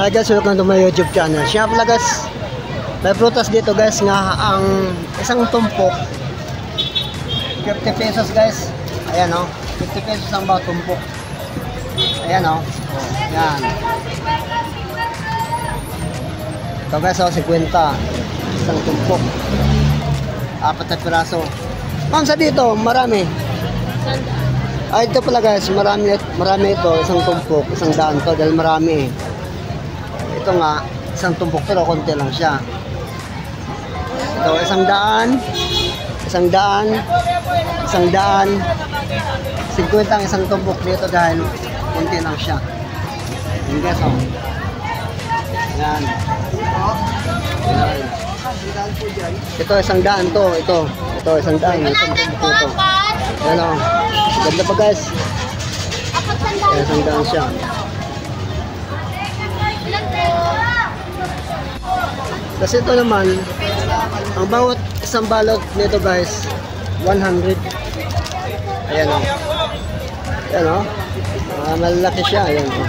Hi guys, welcome to my YouTube channel. Siya pala guys, may prutas dito guys nga ang isang tumpok 50 pesos guys. Ayan o, 50 pesos ang bawat tumpok. Ayan o, yan. Ito guys o, 50 isang tumpok, 4 na piraso. Ma'am, sa dito marami. Ay, ito pala guys, marami ito, isang tumpok, 100 to dahil marami. Ito nga, isang tumpok pero konti lang siya. Ito, 100, 100, 100, 50 ang isang tumpok dito dahil konti lang siya. Yan guys, oh. Yan. Yan. Ito, 100 to, ito, 100, isang tumpok ito. Yan o. Ganda pa guys. Yan, 100 siya. Kasi ito naman, ang bawat isang balot nito guys, 100. Ayan o. Ayan o. Malaki siya. Ayan o.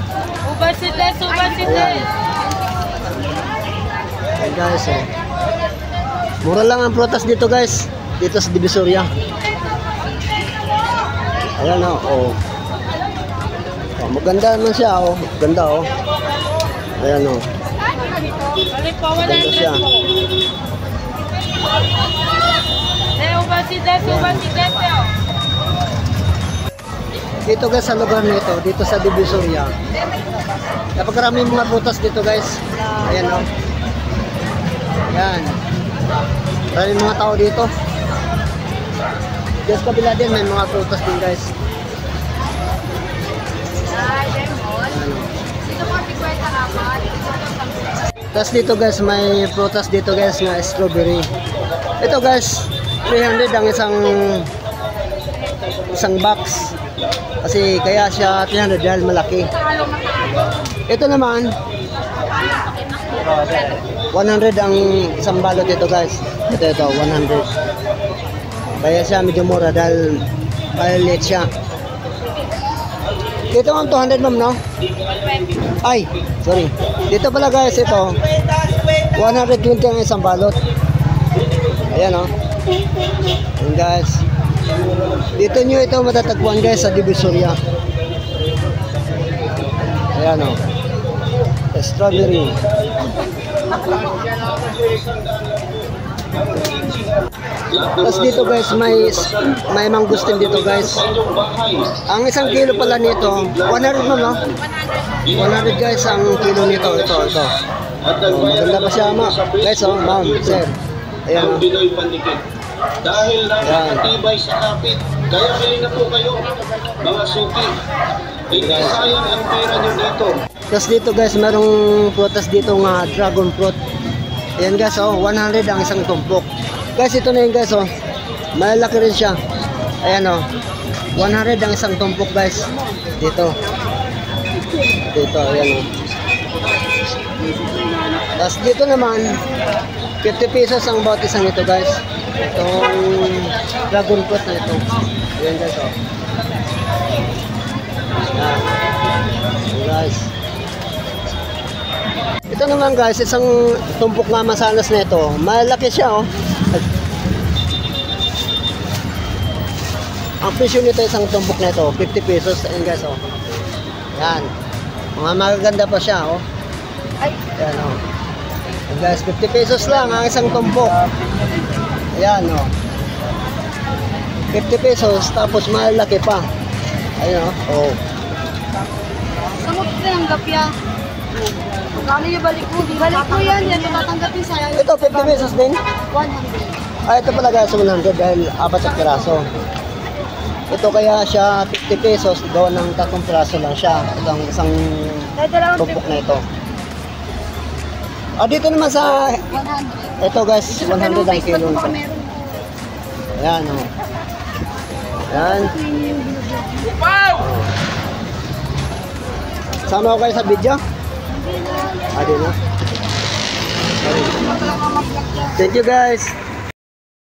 Ubasites. Ayan guys o. Mura lang ang prutas dito guys. Dito sa Divisoria. Ayan o. Oh. Maganda naman siya o. Maganda o. Ayan o. Maganda siya. Dito guys sa lugar nito, dito sa Divisoria, napakaraming mga prutas dito guys. Ayan o. Ayan. Maraming mga tao dito. Diyos kabila din may mga prutas din guys. Tapos dito guys may prutas dito guys na strawberry. Ito guys 300 ang isang box. Kasi kaya siya 300 dahil malaki. Ito naman 100 ang isang balot dito guys. Ito 100. Kaya siya medyo mura dahil late siya. Dito ang 200 ma'am no? Ay, sorry. Dito pala guys ito 120 ang isang balot. Ayan o. Ayan guys. Dito nyo ito matatagpuan guys sa Divisoria. Ayan o. Strawberry. Tapos dito guys may mangustin dito guys. Ang isang kilo pala nito 100 ma'am no? 100 guys ang kilo nito. Ito maganda pa siya guys o ma'am sir. Ayan o. Dahil napakatibay sa kapit, kaya bili na po kayo mga suki. Hindi sayang ang pera nyo dito. Tapos dito guys merong prutas dito nga dragon fruit. Ayan guys oh, 100 ang isang tumpok. Guys ito na yun guys oh, malaki rin siya. Ayan oh, 100 ang isang tumpok guys. Dito ayan oh. Tapos dito naman 50 pesos ang bawat isang ito guys. Itong dragon fruit na ito. Ayan guys oh. Ayan guys. Ito naman guys, isang tumpok nga masanas na ito. Malaki siya oh. Ang presyo nito isang tumpok na ito, 50 pesos. Ayan guys oh. Ayan. Mga magaganda pa siya oh. Ayan oh. Ayan guys, 50 pesos lang ang isang tumpok. Ayan oh. 50 pesos tapos malaki pa. Ayan oh. Samot na ang gapya. Kano yung balik ko? Balik ko yan tatanggapin sa'yo. Ito 50 pesos din? 100. Ito pala guys 100 dahil 4 na piraso. Ito kaya siya 50 pesos, gawa ng 3 piraso lang siya. Itong isang tumpok na ito. Dito naman sa 100. ito guys 100 ang kilo nito. Ayan o. Ayan. Wow! Sama ko kayo sa video? Di na. Thank you guys.